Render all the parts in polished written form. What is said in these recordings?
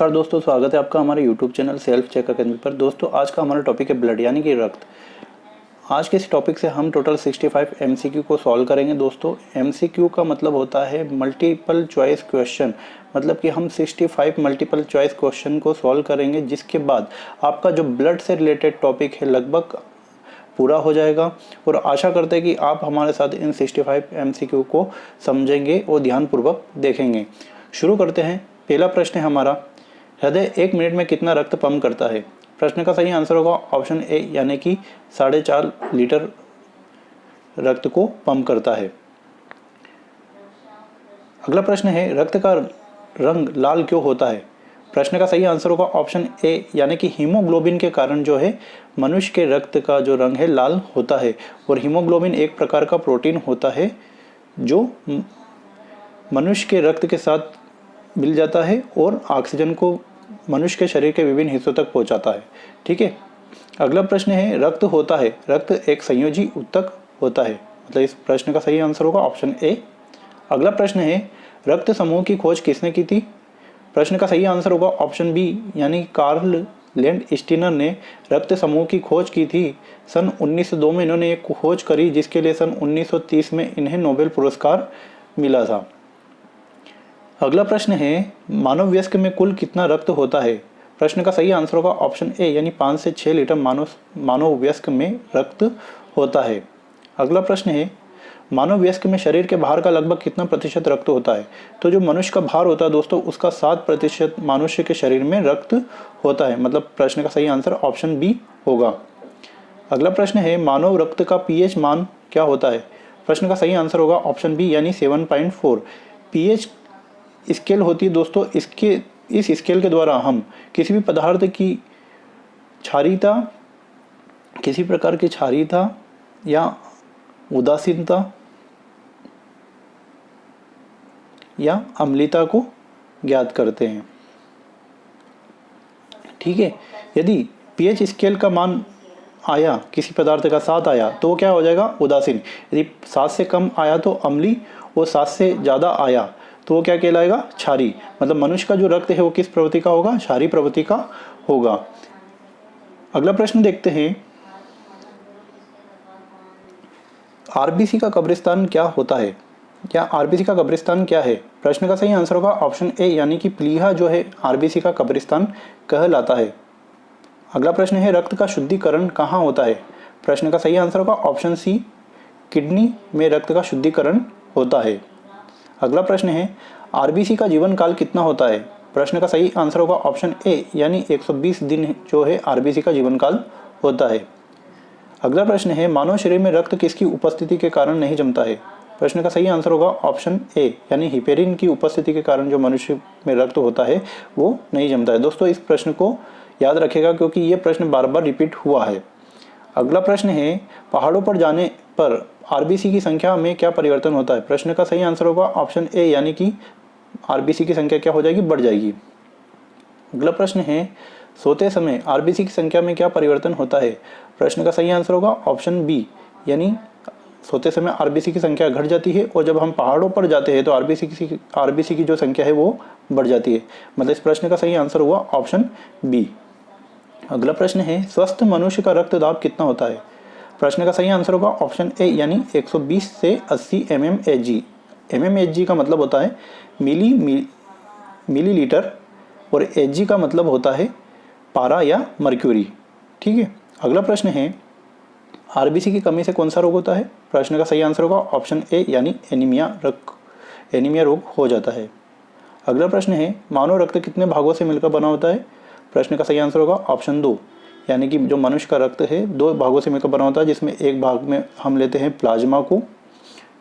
नमस्कार दोस्तों, स्वागत है आपका हमारे YouTube channel Self Check Academy पर। दोस्तों आज का हमारा टॉपिक है ब्लड यानी कि रक्त। आज के इस टॉपिक से हम टोटल 65 MCQ को सॉल्व करेंगे। दोस्तों MCQ का मतलब होता है मल्टीपल चॉइस क्वेश्चन, मतलब कि हम 65 मल्टीपल चॉइस क्वेश्चन को सॉल्व करेंगे, जिसके बाद आपका जो ब्लड से रिलेटेड टॉपिक है लगभग पूरा हो जाएगा। और आशा करते हैं कि आप हमारे साथ इन 65 MCQ को समझेंगे और ध्यानपूर्वक देखेंगे। शुरू करते हैं। पहला प्रश्न है हमारा, हृदय 1 मिनट में कितना रक्त पंप करता है? प्रश्न का सही आंसर होगा ऑप्शन ए यानी कि 4.5 लीटर रक्त को पंप करता है। अगला प्रश्न है, रक्त का रंग लाल क्यों होता है? प्रश्न का सही आंसर होगा ऑप्शन ए यानी कि हीमोग्लोबिन के कारण जो है मनुष्य के रक्त का जो रंग है लाल होता है। और हीमोग्लोबिन एक प्रकार का प्रोटीन होता है जो मनुष्य के रक्त के साथ मिल जाता है और ऑक्सीजन को मनुष्य के शरीर के विभिन्न हिस्सों तक पहुंचाता है। ठीक है। अगला प्रश्न है, रक्त होता है, रक्त एक संयोजी ऊतक होता है। मतलब इस प्रश्न का सही आंसर होगा ऑप्शन ए। अगला प्रश्न है, रक्त समूह की खोज किसने की थी? प्रश्न का सही आंसर होगा ऑप्शन बी यानी कार्ल लैंडस्टीनर ने रक्त समूह की खोज की थी। सन 1902 में इन्होंने एक खोज करी, जिसके लिए सन 1930 में इन्हें नोबेल पुरस्कार मिला था। अगला प्रश्न है, मानव वयस्क में कुल कितना रक्त होता है? प्रश्न का सही आंसर होगा ऑप्शन ए यानी 5 से 6 लीटर मानव वयस्क में रक्त होता है। अगला प्रश्न है, मानव वयस्क में शरीर के भार का लगभग कितना प्रतिशत रक्त होता है? तो जो मनुष्य का भार होता है दोस्तों, उसका 7% मनुष्य के शरीर में रक्त होता है। मतलब प्रश्न का सही आंसर ऑप्शन बी होगा। अगला प्रश्न है, मानव रक्त का पीएच मान क्या होता है? प्रश्न का सही आंसर होगा ऑप्शन बी यानी 7.4। पीएच स्केल होती है दोस्तों। इस स्केल के द्वारा हम किसी भी पदार्थ की क्षारीयता, किसी प्रकार की क्षारीयता या उदासीनता या अम्लता को ज्ञात करते हैं। ठीक है। यदि पीएच स्केल का मान आया, किसी पदार्थ का 7 आया तो वो क्या हो जाएगा? उदासीन। यदि 7 से कम आया तो अम्लीय, और 7 से ज़्यादा आया तो वो क्या कहलाएगा? क्षारीय। मतलब मनुष्य का जो रक्त है वो किस प्रवृत्ति का होगा? क्षारीय प्रवृत्ति का होगा। अगला प्रश्न देखते हैं, आरबीसी का कब्रिस्तान क्या होता है? क्या आरबीसी का कब्रिस्तान क्या है? प्रश्न का सही आंसर होगा ऑप्शन ए यानी कि प्लीहा जो है आरबीसी का कब्रिस्तान कहलाता है। अगला प्रश्न है, रक्त का शुद्धिकरण कहाँ होता है? प्रश्न का सही आंसर होगा ऑप्शन सी, किडनी में रक्त का शुद्धिकरण होता है। अगला प्रश्न है, आरबीसी का जीवन काल कितना होता है? प्रश्न का सही आंसर होगा ऑप्शन ए यानी 120 दिन जो है आरबीसी का जीवन काल होता है। अगला प्रश्न है, मानव शरीर में रक्त किसकी उपस्थिति के कारण नहीं जमता है? प्रश्न का सही आंसर होगा ऑप्शन ए यानी हिपेरिन की उपस्थिति के कारण जो मनुष्य में रक्त होता है वो नहीं जमता है। दोस्तों इस प्रश्न को याद रखेगा क्योंकि ये प्रश्न बार बार रिपीट हुआ है। अगला प्रश्न है, पहाड़ों पर जाने पर आरबीसी की संख्या में क्या परिवर्तन होता है? प्रश्न का सही आंसर होगा ऑप्शन ए यानी कि आरबीसी की संख्या क्या हो जाएगी? बढ़ जाएगी। अगला प्रश्न है, सोते समय आरबीसी की संख्या में क्या परिवर्तन होता है? प्रश्न का सही आंसर होगा ऑप्शन बी यानी सोते समय आरबीसी की संख्या घट जाती है, और जब हम पहाड़ों पर जाते हैं तो आरबीसी की जो संख्या है वो बढ़ जाती है। मतलब इस प्रश्न का सही आंसर हुआ ऑप्शन बी। अगला प्रश्न है, स्वस्थ मनुष्य का रक्तदाब कितना होता है? प्रश्न का सही आंसर होगा ऑप्शन ए यानी 120 से 80 mmHg। mmHg का मतलब होता है मिलीलीटर, और Hg का मतलब होता है पारा या मर्क्यूरी। ठीक है। अगला प्रश्न है, आरबीसी की कमी से कौन सा रोग होता है? प्रश्न का सही आंसर होगा ऑप्शन ए यानी एनीमिया रोग हो जाता है। अगला प्रश्न है, मानव रक्त कितने भागों से मिलकर बना होता है? प्रश्न का सही आंसर होगा ऑप्शन 2 यानी कि जो मनुष्य का रक्त है 2 भागों से मिलकर बना होता है, जिसमें एक भाग में हम लेते हैं प्लाज्मा को,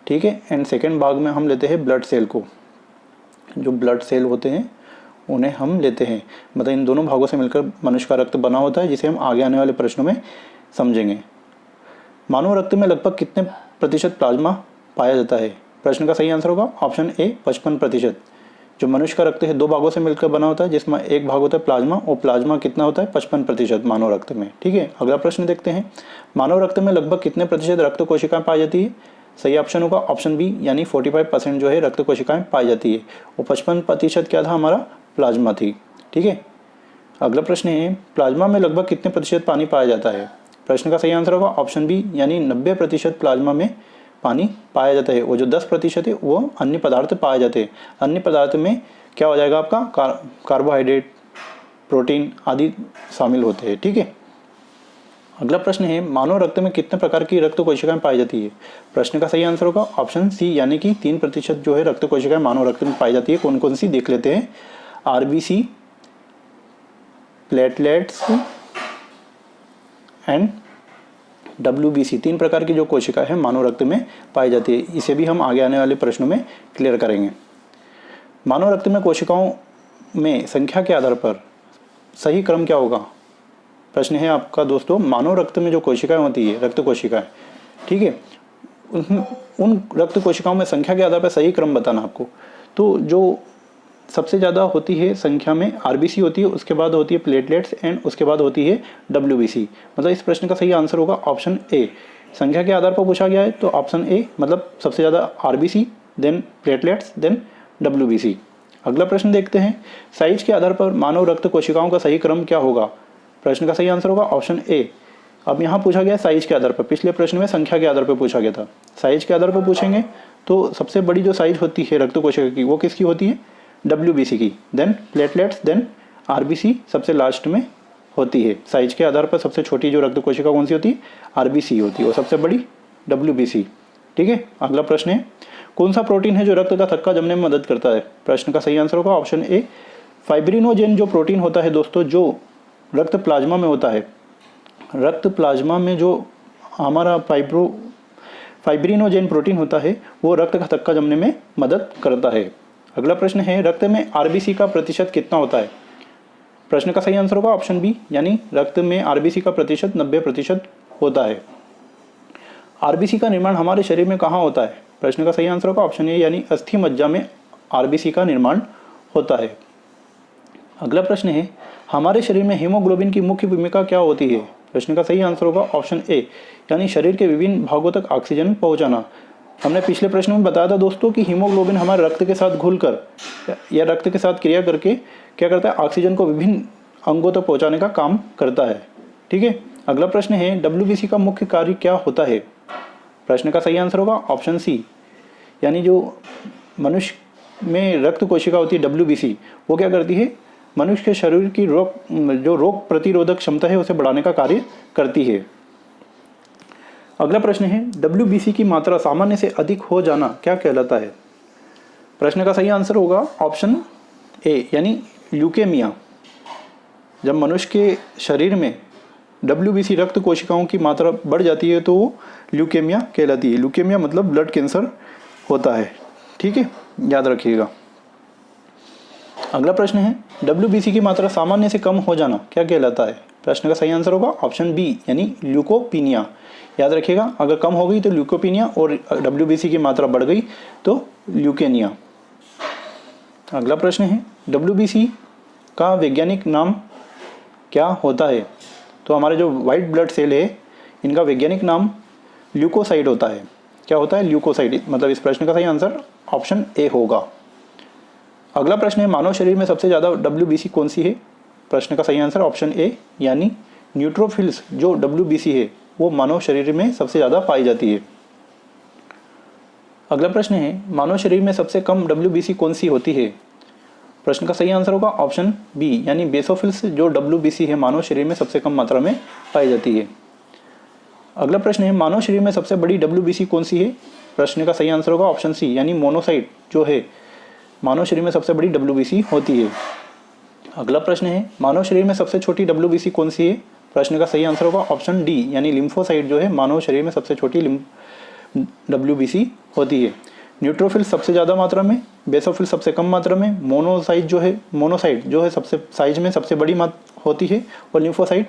ठीक है, एंड सेकेंड भाग में हम लेते हैं ब्लड सेल को। जो ब्लड सेल होते हैं उन्हें हम लेते हैं। मतलब इन दोनों भागों से मिलकर मनुष्य का रक्त बना होता है, जिसे हम आगे आने वाले प्रश्नों में समझेंगे। मानव रक्त में लगभग कितने प्रतिशत प्लाज्मा पाया जाता है? प्रश्न का सही आंसर होगा ऑप्शन ए 55%। जो मनुष्य का रक्त है 2 भागों से मिलकर बना होता है, जिसमें एक भाग होता है प्लाज्मा, और प्लाज्मा कितना होता है? 55% मानव रक्त में। ठीक है। अगला प्रश्न देखते हैं, मानव रक्त में लगभग कितने प्रतिशत रक्त कोशिकाएं पाई जाती है? सही ऑप्शन होगा ऑप्शन बी यानी 45% जो है रक्त कोशिकाएं पाई जाती है, और 55% क्या था? हमारा प्लाज्मा थी। ठीक है। अगला प्रश्न है प्लाज्मा में लगभग कितने प्रतिशत पानी पाया जाता है। प्रश्न का सही आंसर होगा ऑप्शन बी यानी 90% प्लाज्मा में पानी पाया जाता है। वो जो 10% है वो अन्य पदार्थ पाए जाते हैं। अन्य पदार्थ में क्या हो जाएगा आपका कार्बोहाइड्रेट, प्रोटीन आदि शामिल होते हैं, ठीक है। अगला प्रश्न है मानव रक्त में कितने प्रकार की रक्त कोशिकाएं पाई जाती है। प्रश्न का सही आंसर होगा ऑप्शन सी यानी कि 3% जो है रक्त कोशिकाएं मानव रक्त में पाई जाती है। कौन कौन सी देख लेते हैं। आरबीसी, प्लेटलेट्स एंड डब्ल्यूबीसी, 3 प्रकार की जो कोशिका है मानव रक्त में पाई जाती है। इसे भी हम आगे आने वाले प्रश्नों में क्लियर करेंगे। मानव रक्त में कोशिकाओं में संख्या के आधार पर सही क्रम क्या होगा। प्रश्न है आपका दोस्तों मानव रक्त में जो कोशिकाएं होती है रक्त कोशिकाएं, ठीक है, उन रक्त कोशिकाओं में संख्या के आधार पर सही क्रम बताना आपको। तो जो सबसे ज़्यादा होती है संख्या में आरबीसी होती है, उसके बाद होती है प्लेटलेट्स एंड उसके बाद होती है डब्ल्यूबीसी। मतलब इस प्रश्न का सही आंसर होगा ऑप्शन ए। संख्या के आधार पर पूछा गया है तो ऑप्शन ए मतलब सबसे ज़्यादा RBC, then platelets, then WBC. अगला प्रश्न देखते हैं साइज के आधार पर मानव रक्त कोशिकाओं का सही क्रम क्या होगा। प्रश्न का सही आंसर होगा ऑप्शन ए। अब यहाँ पूछा गया साइज के आधार पर, पिछले प्रश्न में संख्या के आधार पर पूछा गया था। साइज के आधार पर पूछेंगे तो सबसे बड़ी जो साइज होती है रक्त कोशिका की वो किसकी होती है, डब्ल्यूबीसी की, देन प्लेटलेट्स, देन आरबीसी सबसे लास्ट में होती है। साइज के आधार पर सबसे छोटी जो रक्त कोशिका कौन सी होती है, आरबीसी होती है, और सबसे बड़ी डब्ल्यूबीसी, ठीक है। अगला प्रश्न है कौन सा प्रोटीन है जो रक्त का थक्का जमने में मदद करता है। प्रश्न का सही आंसर होगा ऑप्शन ए फाइब्रिनोजेन। जो प्रोटीन होता है दोस्तों जो रक्त प्लाज्मा में होता है, रक्त प्लाज्मा में जो हमारा फाइब्रिनोजेन प्रोटीन होता है वो रक्त का थक्का जमने में मदद करता है। अगला प्रश्न है रक्त में आरबीसी का प्रतिशत कितना होता है। प्रश्न का सही आंसर होगा ऑप्शन बी यानी रक्त में आरबीसी का प्रतिशत 90% होता है। आरबीसी का निर्माण हमारे शरीर में कहाँ होता है। प्रश्न का सही आंसर होगा ऑप्शन ए यानी अस्थि मज्जा में आरबीसी का निर्माण होता है। अगला प्रश्न है हमारे शरीर में हीमोग्लोबिन की मुख्य भूमिका क्या होती है। प्रश्न का सही आंसर होगा ऑप्शन ए यानी शरीर के विभिन्न भागों तक ऑक्सीजन पहुंचाना। हमने पिछले प्रश्न में बताया था दोस्तों कि हीमोग्लोबिन हमारे रक्त के साथ घुलकर या रक्त के साथ क्रिया करके क्या करता है, ऑक्सीजन को विभिन्न अंगों तक पहुंचाने का काम करता है, ठीक है। अगला प्रश्न है डब्ल्यूबीसी का मुख्य कार्य क्या होता है। प्रश्न का सही आंसर होगा ऑप्शन सी यानी जो मनुष्य में रक्त कोशिका होती है डब्ल्यूबीसी वो क्या करती है, मनुष्य के शरीर की रोग प्रतिरोधक क्षमता है उसे बढ़ाने का कार्य करती है। अगला प्रश्न है डब्ल्यूबीसी की मात्रा सामान्य से अधिक हो जाना क्या कहलाता है। प्रश्न का सही आंसर होगा ऑप्शन ए यानी ल्यूकेमिया। जब मनुष्य के शरीर में डब्ल्यूबीसी रक्त कोशिकाओं की मात्रा बढ़ जाती है तो वो ल्यूकेमिया कहलाती है। ल्यूकेमिया मतलब ब्लड कैंसर होता है, ठीक है, याद रखिएगा। अगला प्रश्न है डब्ल्यूबीसी की मात्रा सामान्य से कम हो जाना क्या कहलाता है। प्रश्न का सही आंसर होगा ऑप्शन बी यानी ल्यूकोपीनिया। याद रखिएगा अगर कम हो गई तो ल्यूकोपीनिया और डब्ल्यूबीसी की मात्रा बढ़ गई तो ल्यूकेनिया। अगला प्रश्न है डब्ल्यूबीसी का वैज्ञानिक नाम क्या होता है। तो हमारे जो वाइट ब्लड सेल है इनका वैज्ञानिक नाम ल्यूकोसाइड होता है। क्या होता है, ल्यूकोसाइड। मतलब इस प्रश्न का सही आंसर ऑप्शन ए होगा। अगला प्रश्न है मानव शरीर में सबसे ज़्यादा डब्ल्यूबीसी कौन सी है। प्रश्न का सही आंसर ऑप्शन ए यानी न्यूट्रोफिल्स जो डब्ल्यूबीसी है वो मानव शरीर में सबसे ज़्यादा पाई जाती है। अगला प्रश्न है मानव शरीर में सबसे कम डब्ल्यूबीसी कौन सी होती है। प्रश्न का सही आंसर होगा ऑप्शन बी यानी बेसोफिल्स जो डब्ल्यूबीसी है मानव शरीर में सबसे कम मात्रा में पाई जाती है। अगला प्रश्न है मानव शरीर में सबसे बड़ी डब्ल्यूबीसी कौन सी है। प्रश्न का सही आंसर होगा ऑप्शन सी यानी मोनोसाइट जो है मानव शरीर में सबसे बड़ी डब्ल्यूबीसी होती है। अगला प्रश्न है मानव शरीर में सबसे छोटी डब्ल्यूबीसी कौन सी है। प्रश्न का सही आंसर होगा ऑप्शन डी यानी लिम्फोसाइट जो है मानव शरीर में सबसे छोटी डब्ल्यूबीसी होती है। न्यूट्रोफिल सबसे ज़्यादा मात्रा में, बेसोफिल सबसे कम मात्रा में, मोनोसाइट जो है सबसे साइज में सबसे बड़ी होती है और लिम्फोसाइट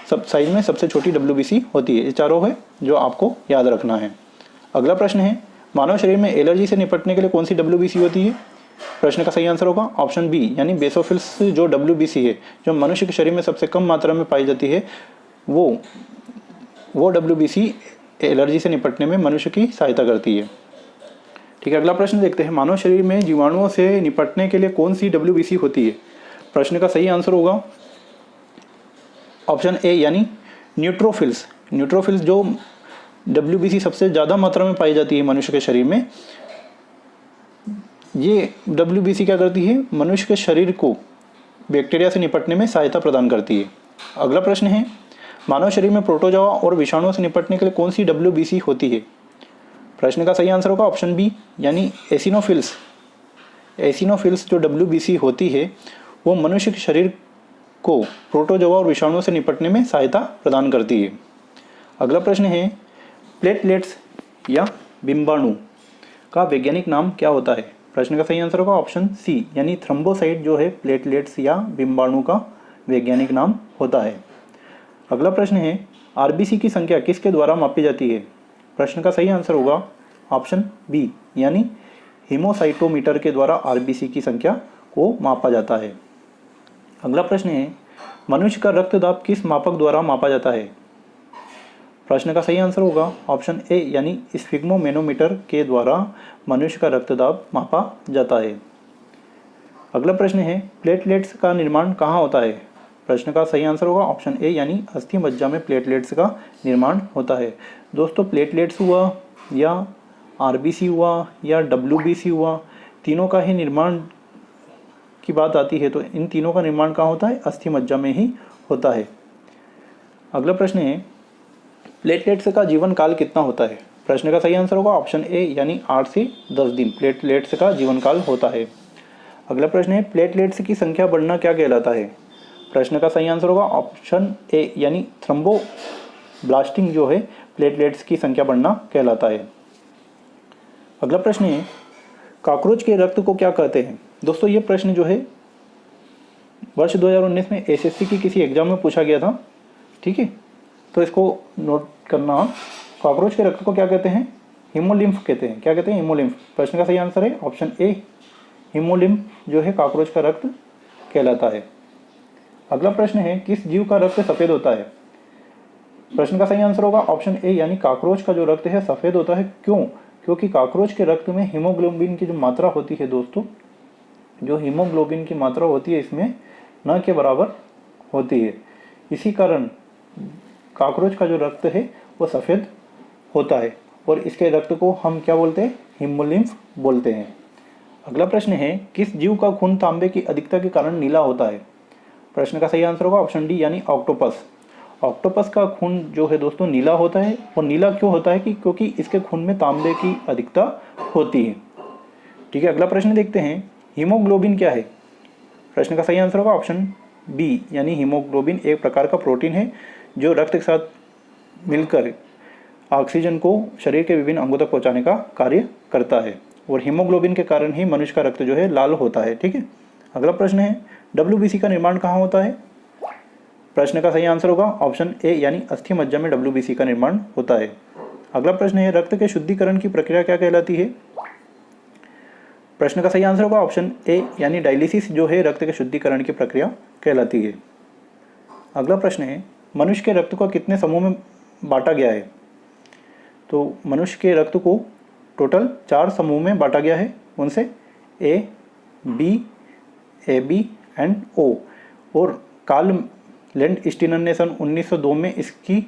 सब साइज में सबसे छोटी डब्ल्यूबीसी होती है। ये चारों है जो आपको याद रखना है। अगला प्रश्न है मानव शरीर में एलर्जी से निपटने के लिए कौन सी डब्ल्यूबीसी होती है। प्रश्न का सही आंसर होगा ऑप्शन बी यानी बेसोफिल्स जो डब्ल्यूबीसी है जो मनुष्य के शरीर में सबसे कम मात्रा में पाई जाती है वो डब्ल्यूबीसी एलर्जी से निपटने में मनुष्य की सहायता करती है। ठीक है, अगला प्रश्न देखते हैं मानव शरीर में जीवाणुओं से निपटने के लिए कौन सी डब्ल्यूबीसी होती है। प्रश्न का सही आंसर होगा ऑप्शन ए यानी न्यूट्रोफिल्स। न्यूट्रोफिल्स जो WBC सबसे ज़्यादा मात्रा में पाई जाती है मनुष्य के शरीर में। ये WBC क्या करती है, मनुष्य के शरीर को बैक्टीरिया से निपटने में सहायता प्रदान करती है। अगला प्रश्न है, मानव शरीर में प्रोटोजोआ और विषाणुओं से निपटने के लिए कौन सी WBC होती है? प्रश्न का सही आंसर होगा ऑप्शन बी यानी एसिनोफिल्स। एसिनोफिल्स जो WBC होती है वो मनुष्य के शरीर को प्रोटोजोआ और विषाणुओं से निपटने में सहायता प्रदान करती है। अगला प्रश्न है, प्लेटलेट्स या बिंबाणु का वैज्ञानिक नाम क्या होता है? प्रश्न का सही आंसर होगा ऑप्शन सी यानी थ्रोम्बोसाइट जो है प्लेटलेट्स या बिंबाणु का वैज्ञानिक नाम होता है। अगला प्रश्न है, RBC की संख्या किसके द्वारा मापी जाती है? प्रश्न का सही आंसर होगा ऑप्शन बी यानी हीमोसाइटोमीटर के द्वारा RBC की संख्या को मापा जाता है। अगला प्रश्न है, मनुष्य का रक्तदाब किस मापक द्वारा मापा जाता है? प्रश्न का सही आंसर होगा ऑप्शन ए यानी स्फिग्मोमेनोमीटर के द्वारा मनुष्य का रक्तदाब मापा जाता है। अगला प्रश्न है, प्लेटलेट्स का निर्माण कहाँ होता है? प्रश्न का सही आंसर होगा ऑप्शन ए यानी अस्थि मज्जा में प्लेटलेट्स का निर्माण होता है। दोस्तों, प्लेटलेट्स हुआ या RBC हुआ या WBC हुआ, तीनों का ही निर्माण की बात आती है तो इन तीनों का निर्माण कहाँ होता है? अस्थि मज्जा में ही होता है। अगला प्रश्न है, प्लेटलेट्स का जीवन काल कितना होता है? प्रश्न का सही आंसर होगा ऑप्शन ए यानी 8 से 10 दिन प्लेटलेट्स का जीवन काल होता है। अगला प्रश्न है, प्लेटलेट्स की संख्या बढ़ना क्या कहलाता है? प्रश्न का सही आंसर होगा ऑप्शन ए यानी थ्रोम्बोब्लास्टिंग जो है प्लेटलेट्स की संख्या बढ़ना कहलाता है। अगला प्रश्न है, कॉकरोच के रक्त को क्या कहते हैं? दोस्तों, ये प्रश्न जो है वर्ष 2019 में SSC की किसी एग्जाम में पूछा गया था। ठीक है, तो इसको नोट करना। कॉकरोच के रक्त को क्या कहते हैं? हीमोलिम्फ कहते हैं। क्या कहते हैं? हीमोलिम्फ। प्रश्न का सही आंसर है ऑप्शन ए हीमोलिम्फ जो है कॉकरोच का रक्त कहलाता है। अगला प्रश्न है, किस जीव का रक्त सफ़ेद होता है? प्रश्न का सही आंसर होगा ऑप्शन ए यानी कॉकरोच का जो रक्त है सफ़ेद होता है। क्यों? क्योंकि कॉकरोच के रक्त में हीमोग्लोबिन की जो मात्रा होती है दोस्तों, जो हीमोग्लोबिन की मात्रा होती है इसमें न के बराबर होती है। इसी कारण कॉकरोच का जो रक्त है वो सफ़ेद होता है और इसके रक्त को हम क्या बोलते हैं? हीमोलिम्फ बोलते हैं। अगला प्रश्न है, किस जीव का खून तांबे की अधिकता के कारण नीला होता है? प्रश्न का सही आंसर होगा ऑप्शन डी यानी ऑक्टोपस। ऑक्टोपस का खून जो है दोस्तों नीला होता है। और नीला क्यों होता है? क्योंकि इसके खून में तांबे की अधिकता होती है। ठीक है, अगला प्रश्न देखते हैं, हीमोग्लोबिन क्या है? प्रश्न का सही आंसर होगा ऑप्शन बी यानी हीमोग्लोबिन एक प्रकार का प्रोटीन है जो रक्त के साथ मिलकर ऑक्सीजन को शरीर के विभिन्न अंगों तक पहुंचाने का कार्य करता है और हीमोग्लोबिन के कारण ही मनुष्य का रक्त जो है लाल होता है। ठीक है, अगला प्रश्न है, WBC का निर्माण कहाँ होता है? प्रश्न का सही आंसर होगा ऑप्शन ए यानी अस्थि मज्जा में WBC का निर्माण होता है। अगला प्रश्न है, रक्त के शुद्धिकरण की प्रक्रिया क्या कहलाती है? प्रश्न का सही आंसर होगा ऑप्शन ए यानी डायलिसिस जो है रक्त के शुद्धिकरण की प्रक्रिया कहलाती है। अगला प्रश्न है, मनुष्य के रक्त को कितने समूह में बांटा गया है? तो मनुष्य के रक्त को टोटल 4 समूह में बांटा गया है। उनसे A, B, AB and O। और कार्ल लैंडस्टीनर ने सन 1902 में इसकी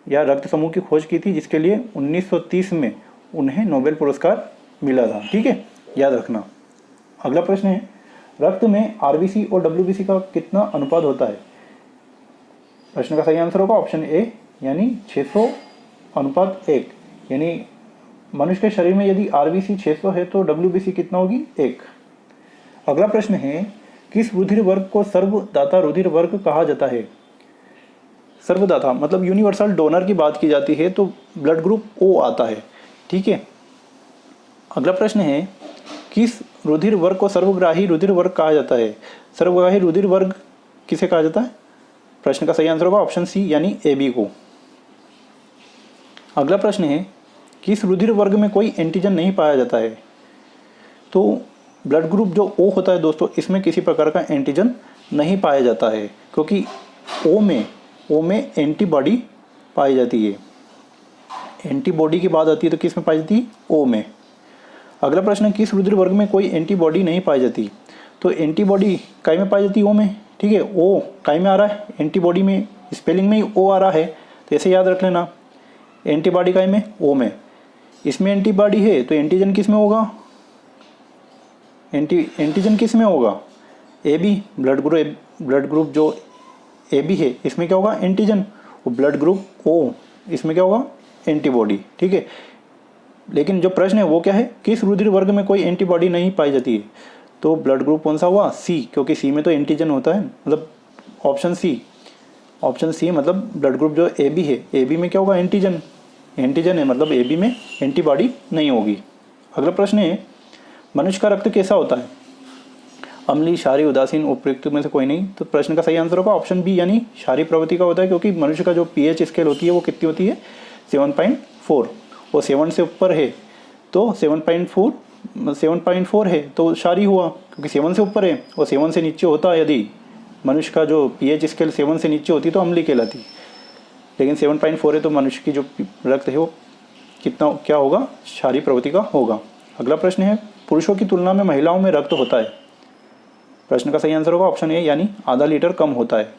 या रक्त समूह की खोज की थी, जिसके लिए 1930 में उन्हें नोबेल पुरस्कार मिला था। ठीक है, याद रखना। अगला प्रश्न है, रक्त में RBC और WBC का कितना अनुपात होता है? प्रश्न का सही आंसर होगा ऑप्शन ए यानी 600:1। यानी मनुष्य के शरीर में यदि RBC 600 है तो WBC कितना होगी? 1। अगला प्रश्न है, किस रुधिर वर्ग को सर्वदाता रुधिर वर्ग कहा जाता है? सर्वदाता मतलब यूनिवर्सल डोनर की बात की जाती है तो ब्लड ग्रुप O आता है। ठीक है, अगला प्रश्न है, किस रुधिर वर्ग को सर्वग्राही रुधिर वर्ग कहा जाता है? सर्वग्राही रुधिर वर्ग किसे कहा जाता है? प्रश्न का सही आंसर होगा ऑप्शन सी यानी AB को। अगला प्रश्न है, किस रुधिर वर्ग में कोई एंटीजन नहीं पाया जाता है? तो ब्लड ग्रुप जो O होता है दोस्तों, इसमें किसी प्रकार का एंटीजन नहीं पाया जाता है क्योंकि O में एंटीबॉडी पाई जाती है। एंटीबॉडी की बात आती है तो किस में पाई जाती है? O में। अगला प्रश्न है, किस रुधिर वर्ग में कोई एंटीबॉडी नहीं पाई जाती? तो एंटीबॉडी काय में पाई जाती है? ओ में। ठीक है, ओ काय में आ रहा है? एंटीबॉडी में, स्पेलिंग में ही ओ आ रहा है, तो ऐसे याद रख लेना। एंटीबॉडी काय में? ओ में। इसमें एंटीबॉडी है तो एंटीजन किस में होगा? एंटीजन किस में होगा? ए बी, ब्लड ग्रुप जो ए बी है इसमें क्या होगा? एंटीजन। और ब्लड ग्रुप ओ इसमें क्या होगा? एंटीबॉडी। ठीक है, लेकिन जो प्रश्न है वो क्या है? किस रुधिर वर्ग में कोई एंटीबॉडी नहीं पाई जाती है? तो ब्लड ग्रुप कौन सा हुआ? सी, क्योंकि सी में तो एंटीजन होता है, मतलब ऑप्शन सी मतलब ब्लड ग्रुप जो ए बी है, ए बी में क्या होगा? एंटीजन है, मतलब ए बी में एंटीबॉडी नहीं होगी। अगला प्रश्न है, मनुष्य का रक्त कैसा होता है? अम्लीय, क्षारीय, उदासीन, उपयुक्त में से कोई नहीं। तो प्रश्न का सही आंसर होगा ऑप्शन बी यानी क्षारीय प्रवृत्ति का होता है, क्योंकि मनुष्य का जो पीएच स्केल होती है वो कितनी होती है? 7.4, और 7 से ऊपर है तो 7.4 है तो क्षारीय हुआ, क्योंकि 7 से ऊपर है। और 7 से नीचे होता है, यदि मनुष्य का जो पीएच स्केल 7 से नीचे होती तो अम्लीय कहलाती, लेकिन 7.4 है तो मनुष्य की जो रक्त है वो कितना क्या होगा? क्षारीय प्रवृत्ति का होगा। अगला प्रश्न है, पुरुषों की तुलना में महिलाओं में रक्त होता है? प्रश्न का सही आंसर होगा ऑप्शन ए यानी आधा लीटर कम होता है।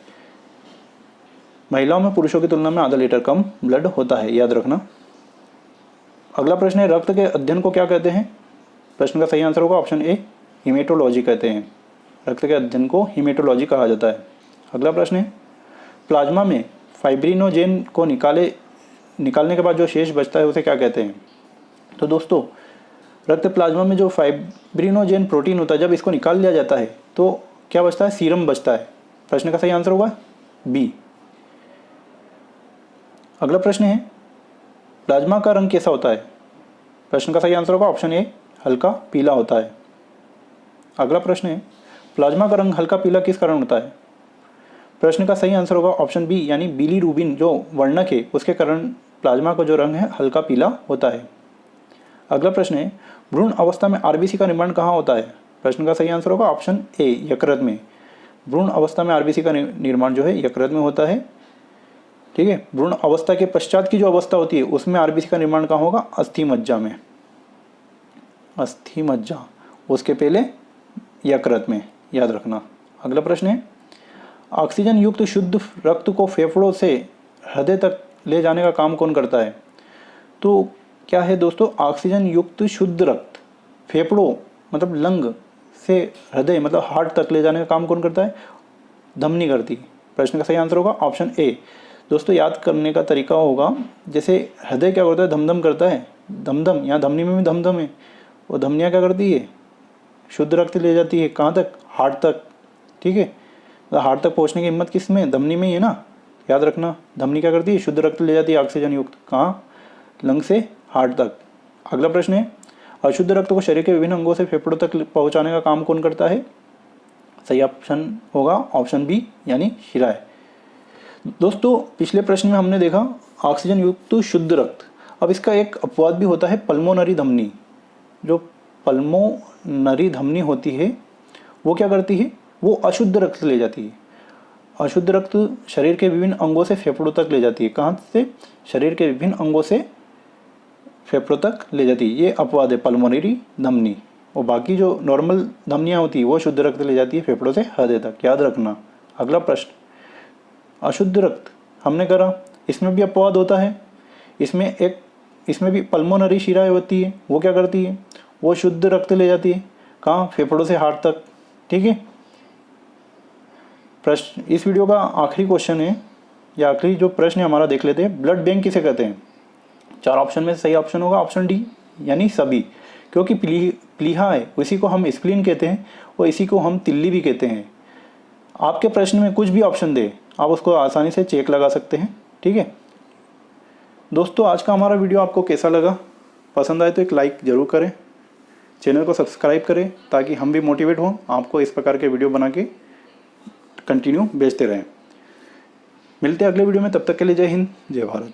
महिलाओं में पुरुषों की तुलना में आधा लीटर कम ब्लड होता है, याद रखना। अगला प्रश्न है, रक्त के अध्ययन को क्या कहते हैं? प्रश्न का सही आंसर होगा ऑप्शन ए हीमेटोलॉजी कहते हैं। रक्त के अध्ययन को हीमेटोलॉजी कहा जाता है। अगला प्रश्न है, प्लाज्मा में फाइब्रिनोजेन को निकालने के बाद जो शेष बचता है उसे क्या कहते हैं? तो दोस्तों, रक्त प्लाज्मा में जो फाइब्रिनोजेन प्रोटीन होता है, जब इसको निकाल लिया जाता है तो क्या बचता है? सीरम बचता है। प्रश्न का सही आंसर होगा बी। अगला प्रश्न है, प्लाज्मा का रंग कैसा होता है? प्रश्न का सही आंसर होगा ऑप्शन ए हल्का पीला होता है। अगला प्रश्न है, प्लाज्मा का रंग हल्का पीला किस कारण होता है? प्रश्न का सही आंसर होगा ऑप्शन बी यानी बिलीरुबिन जो वर्णक है उसके कारण प्लाज्मा का जो रंग है हल्का पीला होता है। अगला प्रश्न है, भ्रूण अवस्था में आरबीसी का निर्माण कहाँ होता है? प्रश्न का सही आंसर होगा ऑप्शन ए यकृत में। भ्रूण अवस्था में आरबीसी का निर्माण जो है यकृत में होता है। ठीक है, भ्रूण अवस्था के पश्चात की जो अवस्था होती है उसमें आरबीसी का निर्माण कहाँ होगा? अस्थि मज्जा में, अस्थि मज्जा, उसके पहले यकृत में, याद रखना। अगला प्रश्न है, ऑक्सीजन युक्त शुद्ध रक्त को फेफड़ों से हृदय तक ले जाने का काम कौन करता है? तो क्या है दोस्तों, ऑक्सीजन युक्त शुद्ध रक्त फेफड़ों मतलब लंग से हृदय मतलब हार्ट तक ले जाने का काम कौन करता है? धमनी करती है। प्रश्न का सही आंसर होगा ऑप्शन ए। दोस्तों, याद करने का तरीका होगा, जैसे हृदय क्या करता है? धमधम करता है, धमधम, यहाँ धमनी में भी धमधम है, वो धमनियाँ क्या करती है? शुद्ध रक्त ले जाती है कहाँ तक? हार्ट तक। ठीक है, तो हार्ट तक पहुँचने की हिम्मत किस में? धमनी में ही है ना, याद रखना। धमनी क्या करती है? शुद्ध रक्त ले जाती है ऑक्सीजन युक्त, कहाँ? लंग से हार्ट तक। अगला प्रश्न है, अशुद्ध रक्त को शरीर के विभिन्न अंगों से फेफड़ों तक पहुंचाने का काम कौन करता है? सही ऑप्शन होगा ऑप्शन बी यानी शिराएं। दोस्तों, पिछले प्रश्न में हमने देखा ऑक्सीजन युक्त शुद्ध रक्त। अब इसका एक अपवाद भी होता है, पल्मोनरी धमनी। जो पल्मोनरी धमनी होती है वो क्या करती है? वो अशुद्ध रक्त ले जाती है। अशुद्ध रक्त शरीर के विभिन्न अंगों से फेफड़ों तक ले जाती है। कहाँ से? शरीर के विभिन्न अंगों से फेफड़ों तक ले जाती है। ये अपवाद है पल्मोनरी धमनी। और बाकी जो नॉर्मल धमनियाँ होती है वो शुद्ध रक्त ले जाती है फेफड़ों से हृदय तक, याद रखना। अगला प्रश्न, अशुद्ध रक्त हमने करा, इसमें भी अपवाद होता है। इसमें भी पल्मोनरी शिराएं होती है, वो क्या करती है? वो शुद्ध रक्त ले जाती है, कहाँ? फेफड़ों से हार्ट तक। ठीक है, प्रश्न इस वीडियो का आखिरी क्वेश्चन है या आखिरी जो प्रश्न है हमारा, देख लेते हैं। ब्लड बैंक किसे कहते हैं? 4 ऑप्शन में सही ऑप्शन होगा ऑप्शन डी यानी सभी, क्योंकि प्लीहा है उसी को हम स्प्लीन कहते हैं और इसी को हम तिल्ली भी कहते हैं। आपके प्रश्न में कुछ भी ऑप्शन दे, आप उसको आसानी से चेक लगा सकते हैं। ठीक है दोस्तों, आज का हमारा वीडियो आपको कैसा लगा? पसंद आए तो एक लाइक ज़रूर करें, चैनल को सब्सक्राइब करें ताकि हम भी मोटिवेट हों आपको इस प्रकार के वीडियो बना के कंटिन्यू भेजते रहें। मिलते हैं अगले वीडियो में, तब तक के लिए जय हिंद, जय भारत।